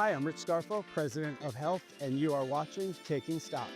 Hi, I'm Rich Scarfo, President of Health, and you are watching Taking Stock.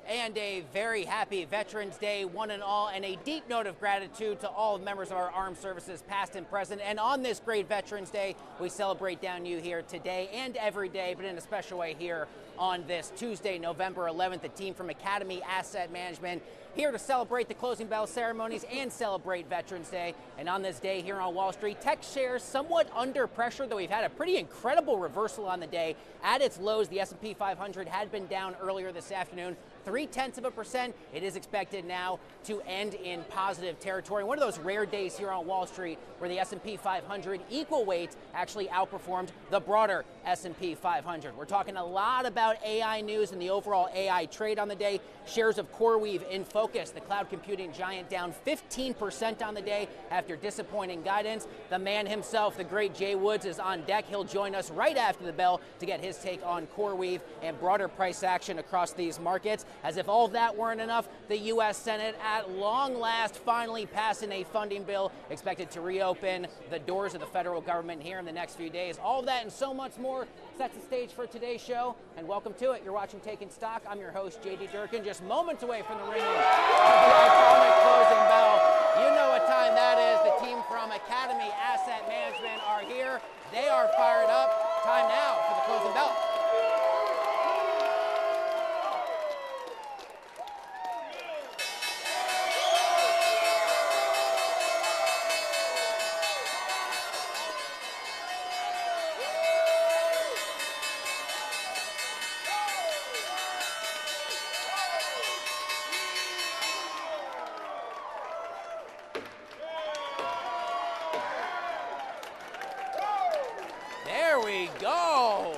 And a very happy Veterans Day, one and all, and a deep note of gratitude to all members of our armed services, past and present. And on this great Veterans Day, we celebrate down you here today and every day, but in a special way here on this Tuesday, November 11th. The team from Academy Asset Management here to celebrate the closing bell ceremonies and celebrate Veterans Day. And on this day here on Wall Street, tech shares somewhat under pressure, though we've had a pretty incredible reversal on the day. At its lows, the S&P 500 had been down earlier this afternoon, 0.3%. It is expected now to end in positive territory. One of those rare days here on Wall Street where the S&P 500 equal weight actually outperformed the broader S&P 500. We're talking a lot about AI news and the overall AI trade on the day. Shares of CoreWeave in focus. The cloud computing giant down 15% on the day after disappointing guidance. The man himself, the great Jay Woods, is on deck. He'll join us right after the bell to get his take on CoreWeave and broader price action across these markets. As if all of that weren't enough, the U.S. Senate at long last finally passing a funding bill expected to reopen the doors of the federal government here in the next few days. All of that and so much more sets the stage for today's show, and welcome to it. You're watching Taking Stock. I'm your host, J.D. Durkin, just moments away from the ringing of the iconic closing bell. You know what time that is. The team from Academy Asset Management are here. They are fired up. Time now for the closing bell. There we go.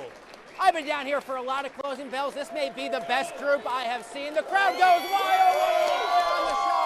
I've been down here for a lot of closing bells. This may be the best group I have seen. The crowd goes wild on the show.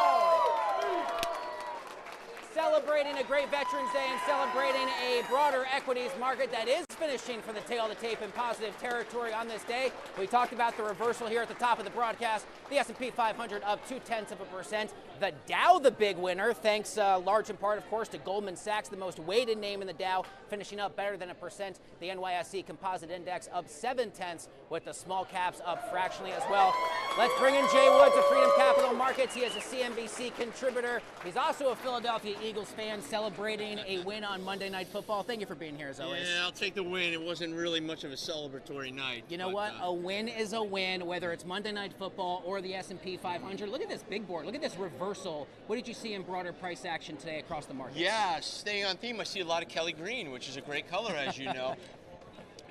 Celebrating a great Veterans Day and celebrating a broader equities market that is finishing for the tail of the tape in positive territory on this day. We talked about the reversal here at the top of the broadcast. The S&P 500 up 0.2%. The Dow, the big winner, thanks large in part, of course, to Goldman Sachs, the most weighted name in the Dow, finishing up better than 1%. The NYSE Composite Index up 0.7, with the small caps up fractionally as well. Let's bring in Jay Woods of Freedom Capital Markets. He is a CNBC contributor. He's also a Philadelphia Eagles fan, celebrating a win on Monday Night Football. Thank you for being here, as always. Yeah, I'll take the win. It wasn't really much of a celebratory night. You know what? A win is a win, whether it's Monday Night Football or the S&P 500. Look at this big board. Look at this reversal. What did you see in broader price action today across the market? Yeah, staying on theme, I see a lot of Kelly green, which is a great color, as you know.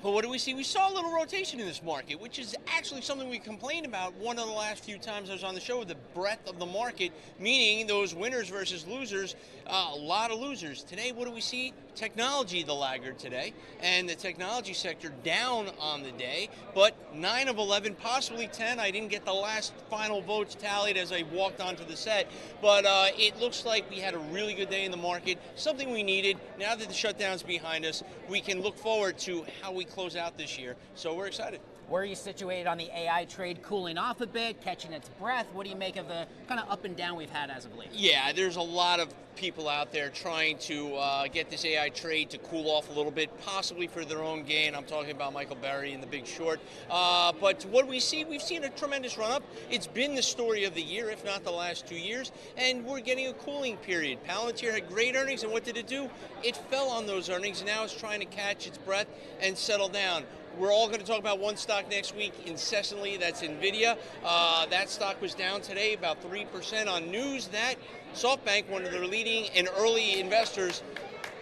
But what do we see? We saw a little rotation in this market, which is actually something we complained about one of the last few times I was on the show, the breadth of the market, meaning those winners versus losers, a lot of losers. Today, what do we see? Technology, the laggard today, and the technology sector down on the day, but 9 of 11, possibly 10. I didn't get the last final votes tallied as I walked onto the set, but it looks like we had a really good day in the market, something we needed. Now that the shutdown's behind us, we can look forward to how we close out this year, so we're excited. Where are you situated on the AI trade? Cooling off a bit, catching its breath? What do you make of the kind of up and down we've had as of late? Yeah, there's a lot of people out there trying to get this AI trade to cool off a little bit, possibly for their own gain. I'm talking about Michael Burry and the Big Short. But what do we see? We've seen a tremendous run-up. It's been the story of the year, if not the last 2 years, and we're getting a cooling period. Palantir had great earnings, and what did it do? It fell on those earnings, and now it's trying to catch its breath and settle down. We're all going to talk about one stock next week incessantly. That's NVIDIA. That stock was down today about 3% on news that SoftBank, one of their leading and early investors,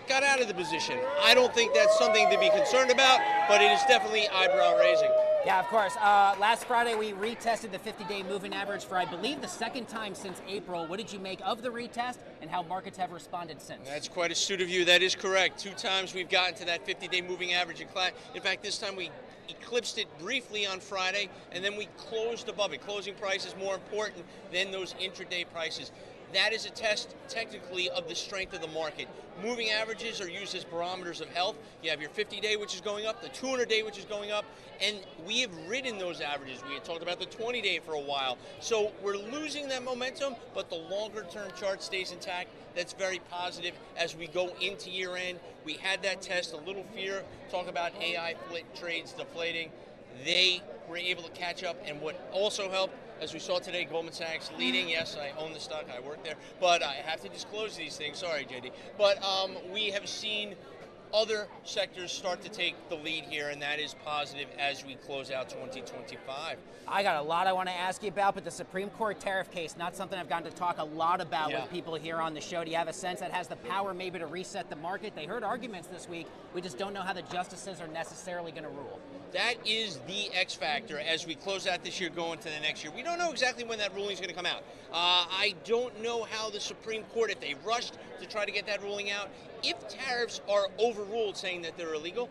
got out of the position. I don't think that's something to be concerned about, but it is definitely eyebrow raising. Yeah, of course. Last Friday, we retested the 50-day moving average for, I believe, the second time since April. What did you make of the retest and how markets have responded since? That's quite astute of you. That is correct. 2 times we've gotten to that 50-day moving average. In fact, this time we eclipsed it briefly on Friday, and then we closed above it. Closing price is more important than those intraday prices. that is a test technically of the strength of the market. Moving averages are used as barometers of health. You have your 50-day, which is going up, the 200-day, which is going up, and we have ridden those averages. We had talked about the 20-day for a while. So we're losing that momentum, but the longer-term chart stays intact. That's very positive as we go into year end. We had that test, a little fear, talk about AI trades deflating. They were able to catch up, and what also helped, as we saw today, Goldman Sachs leading. Yes, I own the stock, I work there, but I have to disclose these things. Sorry, JD. But we have seen other sectors start to take the lead here, and that is positive as we close out 2025. I got a lot I want to ask you about, but the Supreme Court tariff case, not something I've gotten to talk a lot about with people here on the show. Do you have a sense that has the power maybe to reset the market? They heard arguments this week. We just don't know how the justices are necessarily going to rule. That is the X factor as we close out this year going to the next year. We don't know exactly when that ruling is going to come out. I don't know how the Supreme Court, if they rushed to try to get that ruling out, if tariffs are overruled saying that they're illegal,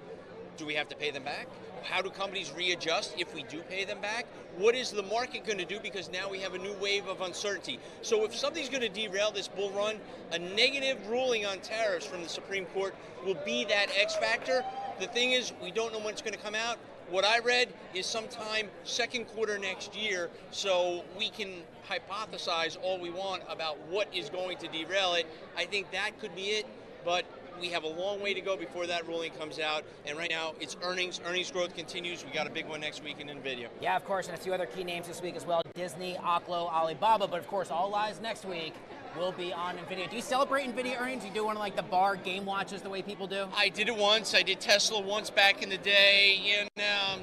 do we have to pay them back? How do companies readjust if we do pay them back? What is the market going to do? Because now we have a new wave of uncertainty. So if something's going to derail this bull run, a negative ruling on tariffs from the Supreme Court will be that X factor. The thing is, we don't know when it's going to come out. What I read is sometime second quarter next year, so we can hypothesize all we want about what is going to derail it. I think that could be it, but we have a long way to go before that ruling comes out, and right now it's earnings. Earnings growth continues. We got a big one next week in NVIDIA. Yeah, of course, and a few other key names this week as well. Disney, Oklo, Alibaba, but of course, all eyes next week will be on NVIDIA. Do you celebrate NVIDIA earnings? You do one of like the bar game watches the way people do? I did it once. I did Tesla once back in the day.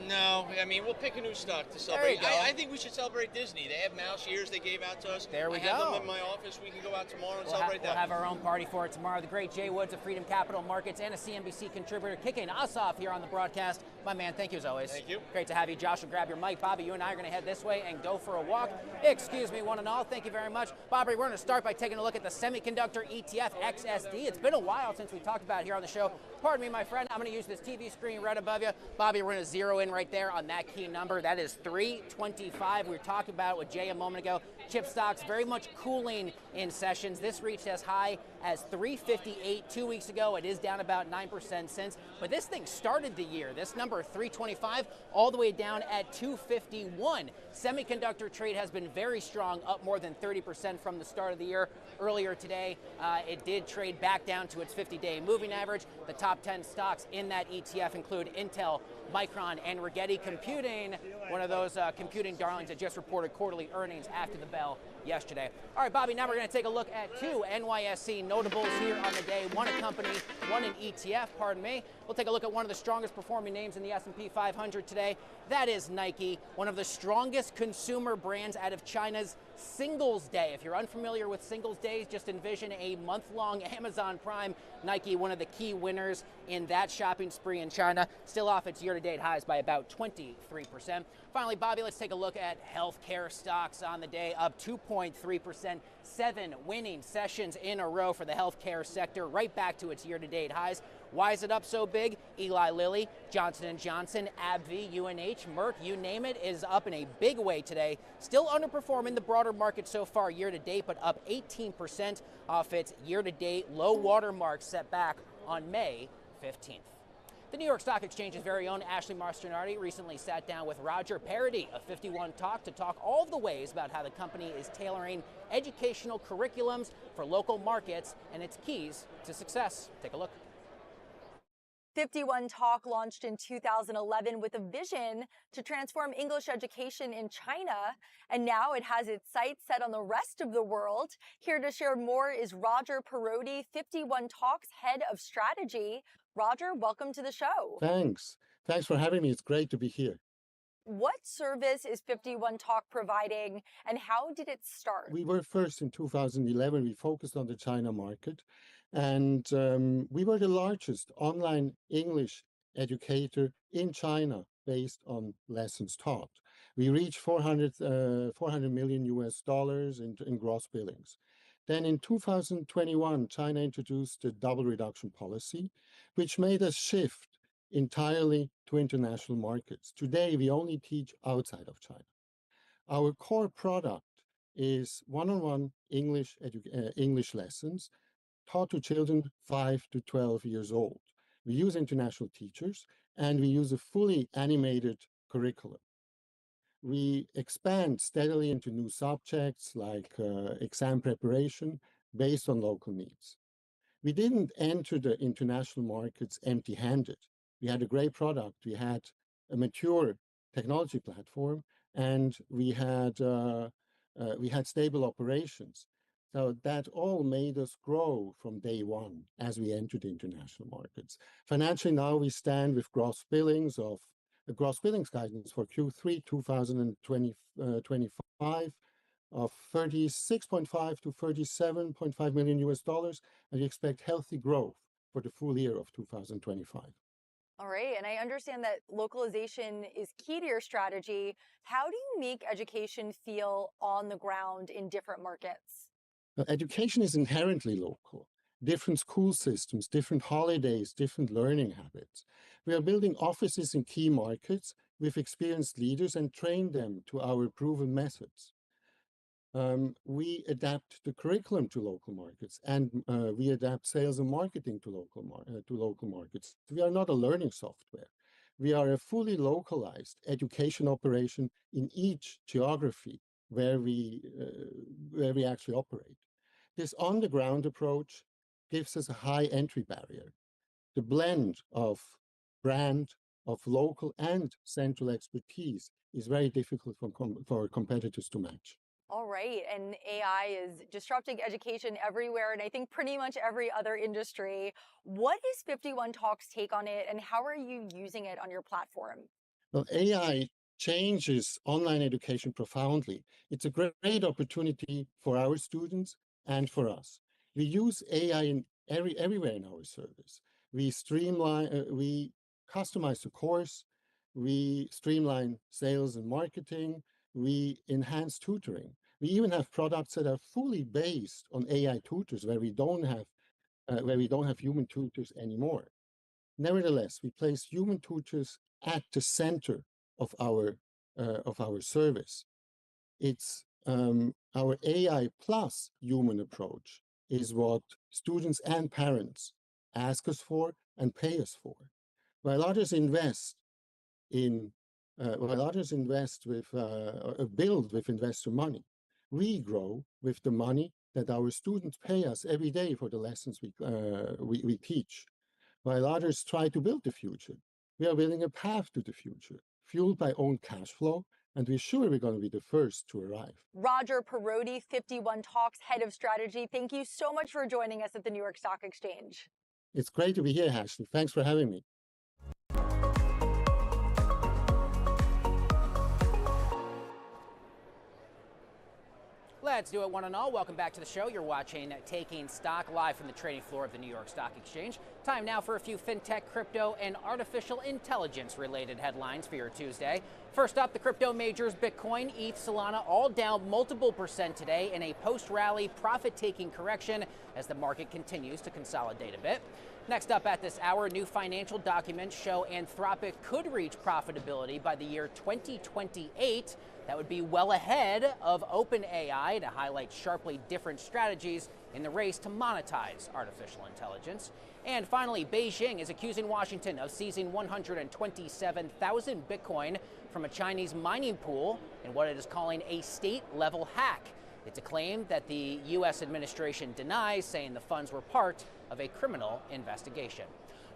No. I mean, we'll pick a new stock to celebrate. There you go. I think we should celebrate Disney. They have mouse ears they gave out to us. There we I have go. them in my office. We can go out tomorrow and celebrate that. We'll have our own party for it tomorrow. The great Jay Woods of Freedom Capital Markets and a CNBC contributor kicking us off here on the broadcast. My man, thank you as always. Thank you. Great to have you. Josh will grab your mic. Bobby, you and I are going to head this way and go for a walk. Excuse me, one and all. Thank you very much. Bobby, we're going to start by taking a look at the semiconductor ETF XSD. It's been a while since we talked about it here on the show. Pardon me, my friend. I'm going to use this TV screen right above you. Bobby, we're going to zero in right there on that key number. That is 325. We were talking about it with Jay a moment ago. Chip stocks very much cooling in sessions. This reached as high as 358 2 weeks ago. It is down about 9% since. But this thing started the year. This number, 325, all the way down at 251. Semiconductor trade has been very strong, up more than 30% from the start of the year. Earlier today, it did trade back down to its 50-day moving average. The top 10 stocks in that ETF include Intel, Micron, and Rigetti Computing, one of those computing darlings that just reported quarterly earnings after the bell yesterday. All right, Bobby, now we're going to take a look at two NYSE notables here on the day. One a company, one an ETF, pardon me. We'll take a look at one of the strongest performing names in the S&P 500 today. That is Nike, one of the strongest consumer brands out of China's Singles Day. If you're unfamiliar with Singles Days, just envision a month-long Amazon Prime. Nike, one of the key winners in that shopping spree in China, still off its year-to-date highs by about 23%. Finally, Bobby, let's take a look at healthcare stocks on the day, up 2.3%. 7 winning sessions in a row for the healthcare sector, right back to its year-to-date highs. Why is it up so big? Eli Lilly, Johnson & Johnson, AbbVie, UNH, Merck, you name it, is up in a big way today. Still underperforming the broader market so far year-to-date, but up 18% off its year-to-date low water mark set back on May 15th. The New York Stock Exchange's very own Ashley Mastronardi recently sat down with Roger Parody of 51 Talk to talk all of the ways about how the company is tailoring educational curriculums for local markets and its keys to success. Take a look. 51 Talk launched in 2011 with a vision to transform English education in China, and now it has its sights set on the rest of the world. Here to share more is Roger Parodi, 51 Talk's head of strategy. Roger, welcome to the show. Thanks. Thanks for having me. It's great to be here. What service is 51 Talk providing, and how did it start? We were first in 2011. We focused on the China market, and we were the largest online English educator in China based on lessons taught. We reached 400 million US dollars in gross billings. Then in 2021, China introduced the double reduction policy, which made us shift entirely to international markets. Today, we only teach outside of China. Our core product is one-on-one English lessons taught to children 5 to 12 years old. We use international teachers, and we use a fully animated curriculum. We expand steadily into new subjects like exam preparation based on local needs. We didn't enter the international markets empty-handed. We had a great product. We had a mature technology platform, and we had stable operations. So that all made us grow from day one as we entered international markets. Financially, now we stand with gross billings guidance for Q3 2025 of 36.5 to 37.5 million US dollars, and we expect healthy growth for the full year of 2025. All right, and I understand that localization is key to your strategy. How do you make education feel on the ground in different markets? Education is inherently local. Different school systems, different holidays, different learning habits. We are building offices in key markets with experienced leaders and train them to our proven methods. We adapt the curriculum to local markets, and we adapt sales and marketing to local markets. We are not a learning software. We are a fully localized education operation in each geography where we actually operate. This on-the-ground approach gives us a high entry barrier. The blend of brand, of local and central expertise is very difficult for competitors to match. All right, and AI is disrupting education everywhere, and I think pretty much every other industry. What is 51 Talks' take on it, and how are you using it on your platform? Well, AI changes online education profoundly. It's a great opportunity for our students and for us. We use AI everywhere in our service. We customize the course, we streamline sales and marketing, we enhance tutoring. We even have products that are fully based on AI tutors where we don't have human tutors anymore. Nevertheless, we place human tutors at the center of our service. It's our AI plus human approach is what students and parents ask us for and pay us for. While others invest build with investor money, we grow with the money that our students pay us every day for the lessons we teach. While others try to build the future, we are building a path to the future, fueled by own cash flow, and we're sure we're going to be the first to arrive. Roger Perotti, 51 Talks Head of Strategy, thank you so much for joining us at the New York Stock Exchange. It's great to be here, Ashley. Thanks for having me. Let's do it, one and all. Welcome back to the show. You're watching Taking Stock live from the trading floor of the New York Stock Exchange. Time now for a few fintech, crypto, and artificial intelligence related headlines for your Tuesday. First up, the crypto majors, Bitcoin, ETH, Solana, all down multiple percent today in a post-rally profit-taking correction as the market continues to consolidate a bit. Next up at this hour, new financial documents show Anthropic could reach profitability by the year 2028. That would be well ahead of OpenAI to highlight sharply different strategies in the race to monetize artificial intelligence. And finally, Beijing is accusing Washington of seizing 127,000 Bitcoin from a Chinese mining pool in what it is calling a state-level hack. It's a claim that the U.S. administration denies, saying the funds were part of a criminal investigation.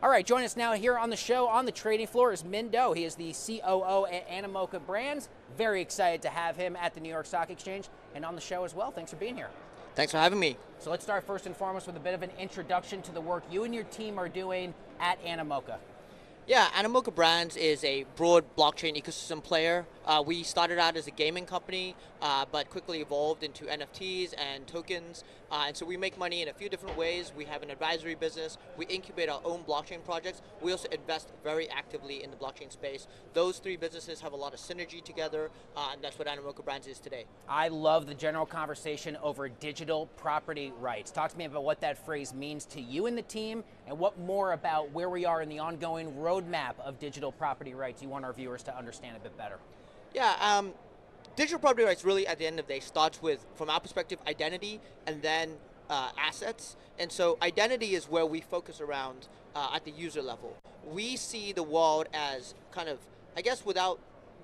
All right, join us now here on the show on the trading floor is Min Do. He is the COO at Animoca Brands. Very excited to have him at the New York Stock Exchange and on the show as well. Thanks for being here. Thanks for having me. So let's start first and foremost with a bit of an introduction to the work you and your team are doing at Animoca. Yeah, Animoca Brands is a broad blockchain ecosystem player. We started out as a gaming company, but quickly evolved into NFTs and tokens. And so we make money in a few different ways. We have an advisory business. We incubate our own blockchain projects. We also invest very actively in the blockchain space. Those three businesses have a lot of synergy together, and that's what Animoca Brands is today. I love the general conversation over digital property rights. Talk to me about what that phrase means to you and the team, and what more about where we are in the ongoing roadmap of digital property rights you want our viewers to understand a bit better. Yeah, digital property rights really, at the end of the day, starts with, from our perspective, identity and then assets. And so identity is where we focus around at the user level. We see the world as kind of, I guess without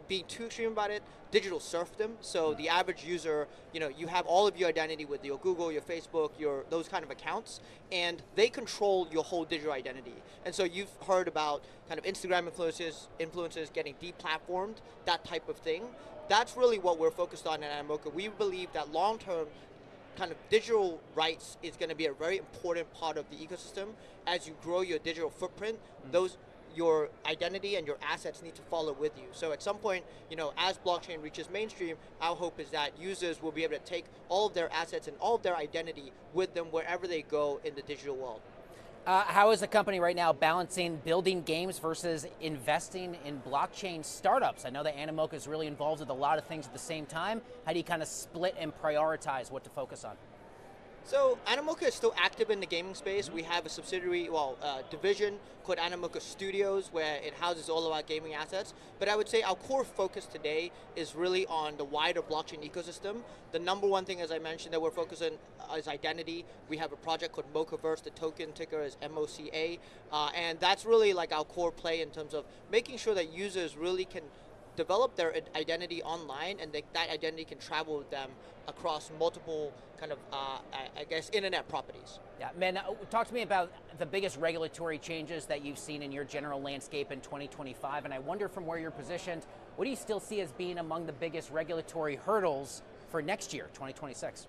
being too extreme about it, digital serfdom. So the average user, you have all of your identity with your Google, your Facebook, those kind of accounts, and they control your whole digital identity. And so you've heard about kind of Instagram influencers getting deplatformed, that type of thing. That's really what we're focused on at Animoca. We believe that long-term kind of digital rights is going to be a very important part of the ecosystem. As you grow your digital footprint, your identity and your assets need to follow with you. So at some point, as blockchain reaches mainstream, our hope is that users will be able to take all of their assets and all of their identity with them wherever they go in the digital world. How is the company right now balancing building games versus investing in blockchain startups? I know that Animoca is really involved with a lot of things at the same time. How do you kind of split and prioritize what to focus on? So Animoca is still active in the gaming space. We have a subsidiary, division called Animoca Studios, where it houses all of our gaming assets. But I would say our core focus today is really on the wider blockchain ecosystem. The number one thing, as I mentioned, that we're focused on is identity. We have a project called Mochaverse. The token ticker is MOCA. And that's really like our core play in terms of making sure that users really can develop their identity online, and that identity can travel with them across multiple kind of, internet properties. Yeah, man, talk to me about the biggest regulatory changes that you've seen in your general landscape in 2025, and I wonder from where you're positioned, what do you still see as being among the biggest regulatory hurdles for next year, 2026?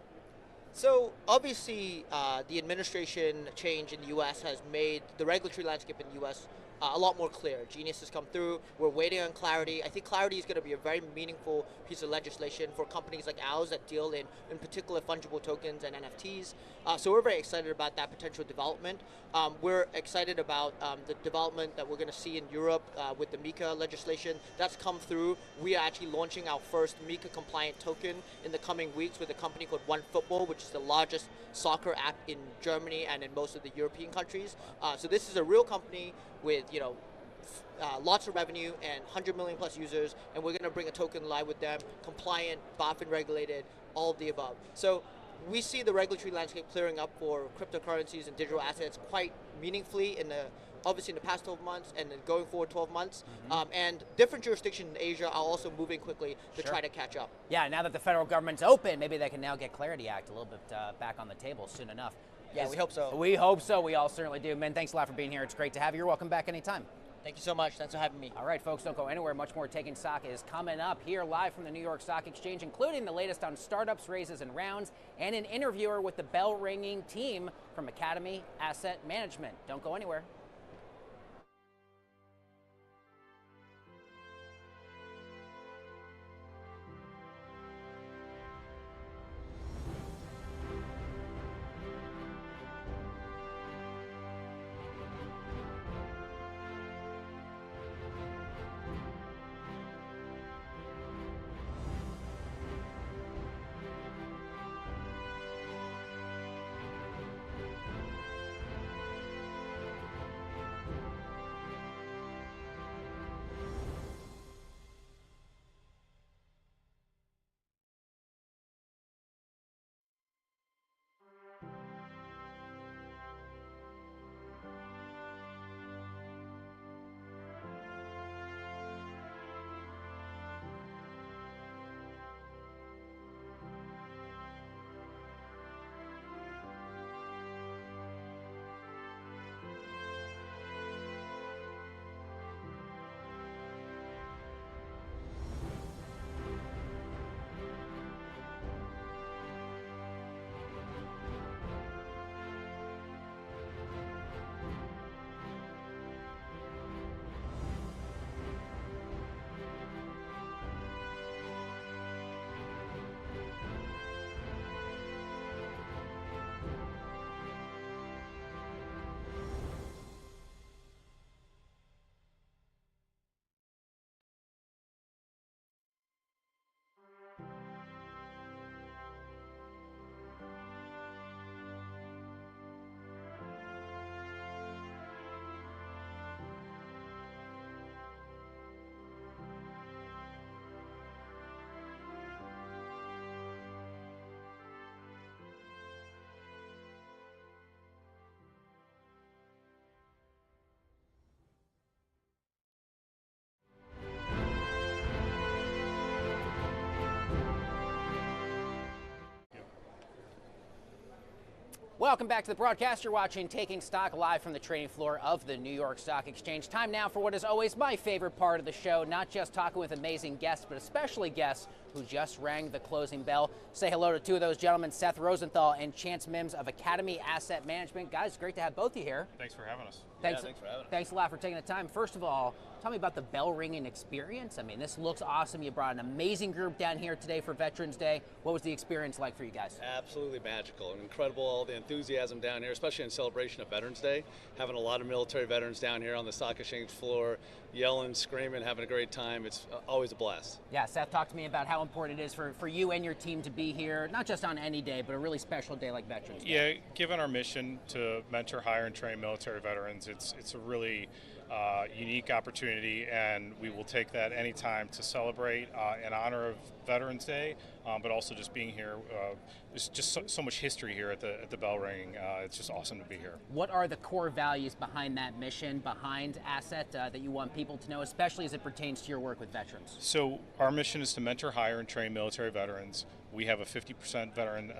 So obviously, the administration change in the U.S. has made the regulatory landscape in the U.S. A lot more clear. Genius has come through. We're waiting on clarity. I think clarity is going to be a very meaningful piece of legislation for companies like ours that deal in particular, fungible tokens and NFTs. So we're very excited about that potential development. We're excited about the development that we're going to see in Europe with the MiCA legislation. That's come through. We are actually launching our first MiCA-compliant token in the coming weeks with a company called OneFootball, which is the largest soccer app in Germany and in most of the European countries. So this is a real company with lots of revenue and 100 million plus users, and we're going to bring a token live with them, compliant, BaFin regulated, all of the above. So we see the regulatory landscape clearing up for cryptocurrencies and digital assets quite meaningfully obviously in the past 12 months and then going forward 12 months. And different jurisdictions in Asia are also moving quickly to try to catch up. Yeah, now that the federal government's open, maybe they can now get Clarity Act a little bit back on the table soon enough. Yeah, we hope so. We hope so. We all certainly do. Men, thanks a lot for being here. It's great to have you. You're welcome back anytime. Thank you so much. Thanks for having me. All right, folks, don't go anywhere. Much more Taking Stock is coming up here live from the New York Stock Exchange, including the latest on startups, raises, and rounds, and an interviewer with the bell-ringing team from Academy Asset Management. Don't go anywhere. Welcome back to the broadcast. You're watching Taking Stock live from the trading floor of the New York Stock Exchange. Time now for what is always my favorite part of the show, not just talking with amazing guests, but especially guests who just rang the closing bell. Say hello to two of those gentlemen, Seth Rosenthal and Chance Mims of Academy Asset Management. Guys, great to have both of you here. Thanks for having us. Thanks, thanks for having us. Thanks a lot for taking the time. First of all, tell me about the bell ringing experience. I mean, this looks awesome. You brought an amazing group down here today for Veterans Day. What was the experience like for you guys? Absolutely magical and incredible, all the enthusiasm down here, especially in celebration of Veterans Day. Having a lot of military veterans down here on the stock exchange floor, yelling, screaming, having a great time. It's always a blast. Yeah, Seth talked to me about how important it is for you and your team to be here, not just on any day, but a really special day like Veterans Day. Yeah, given our mission to mentor, hire, and train military veterans, it's a really unique opportunity, and we will take that anytime to celebrate in honor of Veterans Day, but also just being here. There's just so much history here at the bell ringing. It's just awesome to be here. What are the core values behind that mission, behind Asset, that you want people to know, especially as it pertains to your work with veterans? So our mission is to mentor, hire, and train military veterans. We have a 50% veteran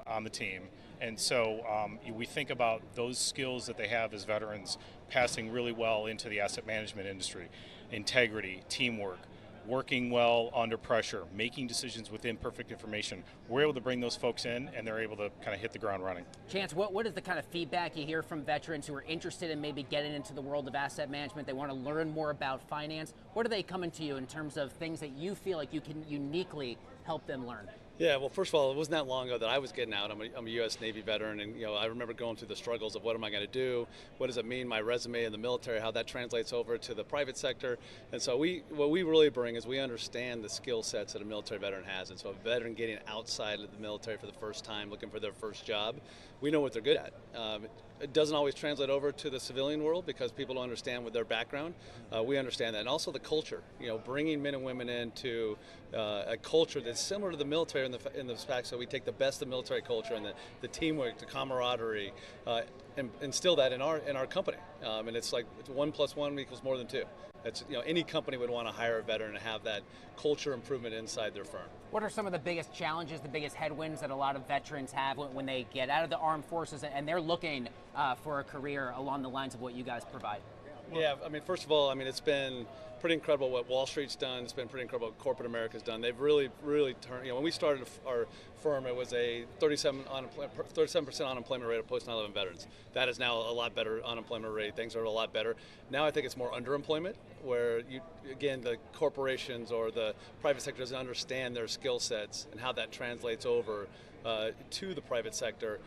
on the team. And so we think about those skills that they have as veterans passing really well into the asset management industry. Integrity, teamwork, working well under pressure, making decisions with imperfect information. We're able to bring those folks in, and they're able to kind of hit the ground running. Chance, what is the kind of feedback you hear from veterans who are interested in maybe getting into the world of asset management? They want to learn more about finance. What are they coming to you in terms of things that you feel like you can uniquely help them learn? Yeah, well, first of all, it wasn't that long ago that I was getting out. I'm a U.S. Navy veteran, and I remember going through the struggles of what am I going to do? What does it mean, my resume in the military, how that translates over to the private sector? And so what we really bring is we understand the skill sets that a military veteran has. And so a veteran getting outside of the military for the first time, looking for their first job, we know what they're good at. It doesn't always translate over to the civilian world because people don't understand with their background. We understand that. And also the culture, bringing men and women into a culture that's similar to the military in the fact that we take the best of military culture and the teamwork, the camaraderie, and instill that in our company. And it's like 1 + 1 = more than 2. It's, any company would want to hire a veteran and have that culture improvement inside their firm. What are some of the biggest challenges, the biggest headwinds that a lot of veterans have when they get out of the armed forces and they're looking for a career along the lines of what you guys provide? Yeah, first of all, it's been pretty incredible what Wall Street's done. It's been pretty incredible what corporate America's done. They've really turned, when we started our firm, it was a 37% unemployment rate of post 9/11 veterans. That is now a lot better unemployment rate. Things are a lot better. Now I think it's more underemployment, where the corporations or the private sector doesn't understand their skill sets and how that translates over to the private sector.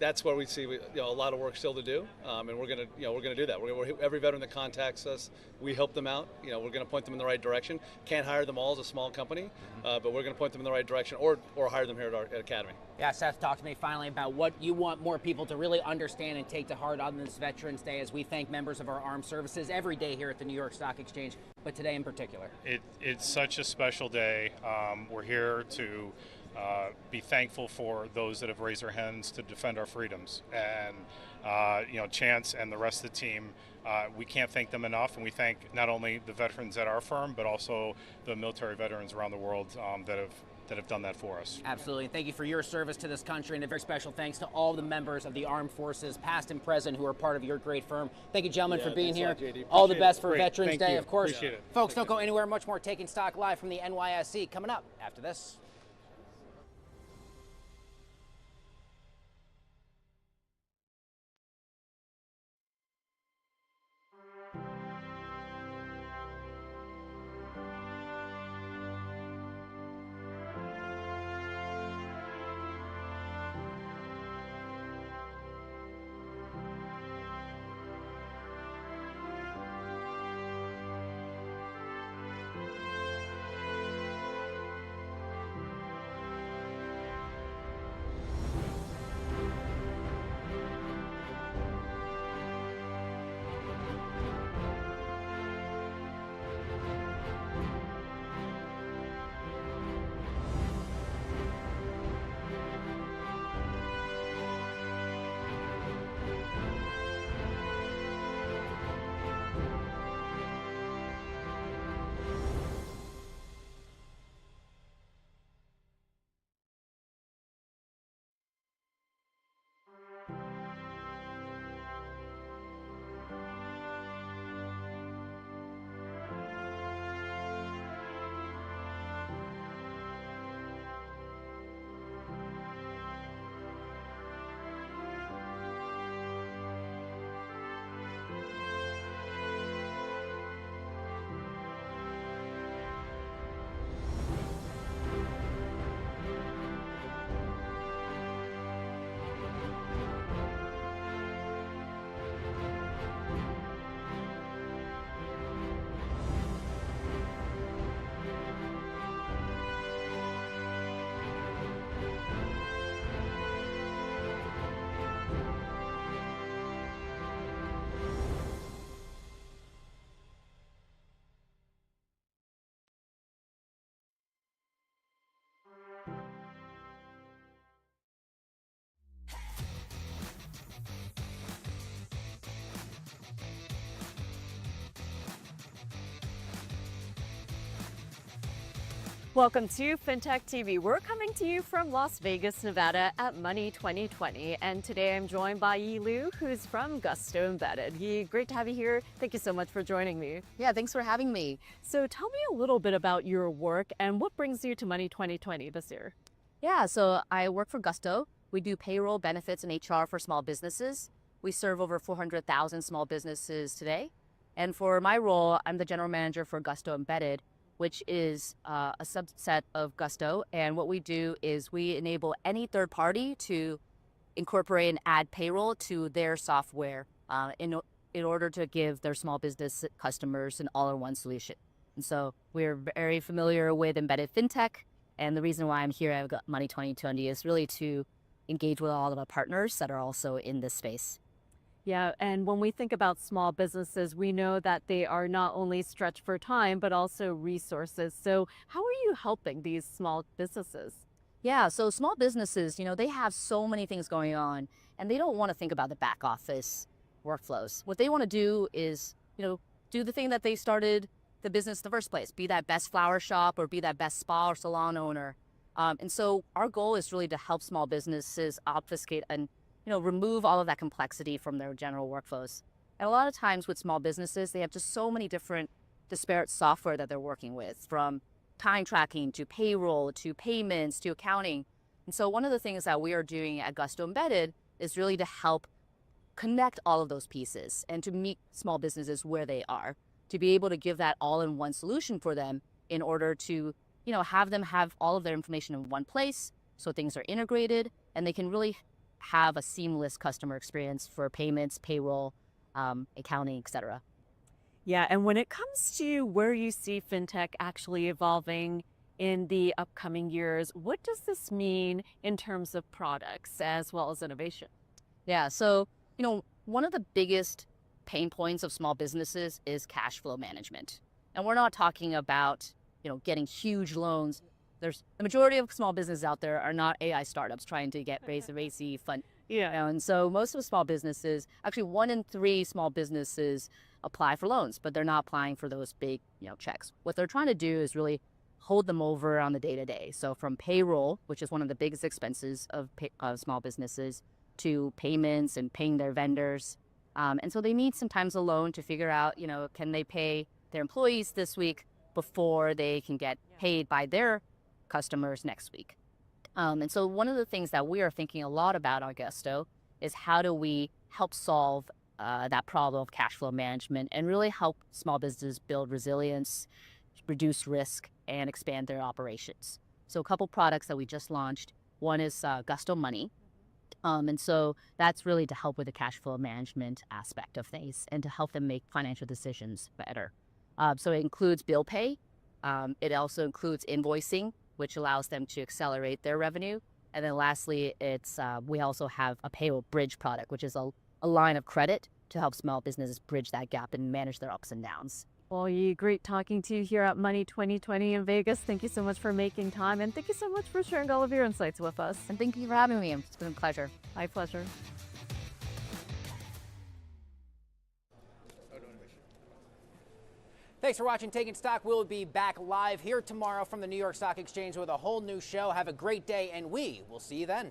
That's where we see a lot of work still to do, and we're going to do that. Every veteran that contacts us, we help them out. We're going to point them in the right direction. Can't hire them all as a small company, but we're going to point them in the right direction, or hire them here at our Academy. Yeah, Seth, talk to me finally about what you want more people to really understand and take to heart on this Veterans Day, as we thank members of our armed services every day here at the New York Stock Exchange, but today in particular. It's such a special day. We're here to be thankful for those that have raised their hands to defend our freedoms. And, Chance and the rest of the team, we can't thank them enough. And we thank not only the veterans at our firm, but also the military veterans around the world that have done that for us. Absolutely. Thank you for your service to this country, and a very special thanks to all the members of the armed forces, past and present, who are part of your great firm. Thank you, gentlemen, for being here. All the best for Veterans Day, of course. Appreciate it. Folks, don't go anywhere. Much more Taking Stock live from the NYSE coming up after this. Welcome to FinTech TV. We're coming to you from Las Vegas, Nevada at Money 2020. And today I'm joined by Yi Liu, who's from Gusto Embedded. Yi, great to have you here. Thank you so much for joining me. Yeah, thanks for having me. So tell me a little bit about your work and what brings you to Money 2020 this year. Yeah, so I work for Gusto. We do payroll, benefits, and HR for small businesses. We serve over 400,000 small businesses today. And for my role, I'm the general manager for Gusto Embedded, which is a subset of Gusto. And what we do is we enable any third party to incorporate and add payroll to their software in order to give their small business customers an all-in-one solution. And so we're very familiar with embedded fintech. And the reason why I'm here at Money 2020 is really to engage with all of our partners that are also in this space. Yeah, and when we think about small businesses, we know that they are not only stretched for time, but also resources. So how are you helping these small businesses? Yeah, so small businesses, they have so many things going on and they don't want to think about the back office workflows. What they want to do is, do the thing that they started the business in the first place, be that best flower shop or be that best spa or salon owner. And so our goal is really to help small businesses obfuscate and remove all of that complexity from their general workflows. And a lot of times with small businesses, they have just so many different disparate software that they're working with, from time tracking to payroll to payments to accounting. And so one of the things that we are doing at Gusto Embedded is really to help connect all of those pieces and to meet small businesses where they are, to be able to give that all-in-one solution for them in order to, have them have all of their information in one place so things are integrated and they can really have a seamless customer experience for payments, payroll, accounting, etc. Yeah, and when it comes to where you see fintech actually evolving in the upcoming years, what does this mean in terms of products as well as innovation? Yeah, so, one of the biggest pain points of small businesses is cash flow management. And we're not talking about, getting huge loans. The majority of small businesses out there are not AI startups trying to raise a VC fund. Yeah. And so most of the small businesses, actually 1 in 3 small businesses apply for loans, but they're not applying for those big, checks. What they're trying to do is really hold them over on the day-to-day. So from payroll, which is one of the biggest expenses of small businesses, to payments and paying their vendors. And so they need sometimes a loan to figure out, can they pay their employees this week before they can get paid by their customers next week. And so one of the things that we are thinking a lot about at Gusto is how do we help solve that problem of cash flow management and really help small businesses build resilience, reduce risk, and expand their operations. So a couple products that we just launched. One is Gusto Money. And so that's really to help with the cash flow management aspect of things and to help them make financial decisions better. So it includes bill pay. It also includes invoicing, which allows them to accelerate their revenue. And then lastly, we also have a payroll bridge product, which is a line of credit to help small businesses bridge that gap and manage their ups and downs. Well, Yi, great talking to you here at Money 2020 in Vegas. Thank you so much for making time, and thank you so much for sharing all of your insights with us. And thank you for having me. It's been a pleasure. My pleasure. Thanks for watching Taking Stock. We'll be back live here tomorrow from the New York Stock Exchange with a whole new show. Have a great day, and we will see you then.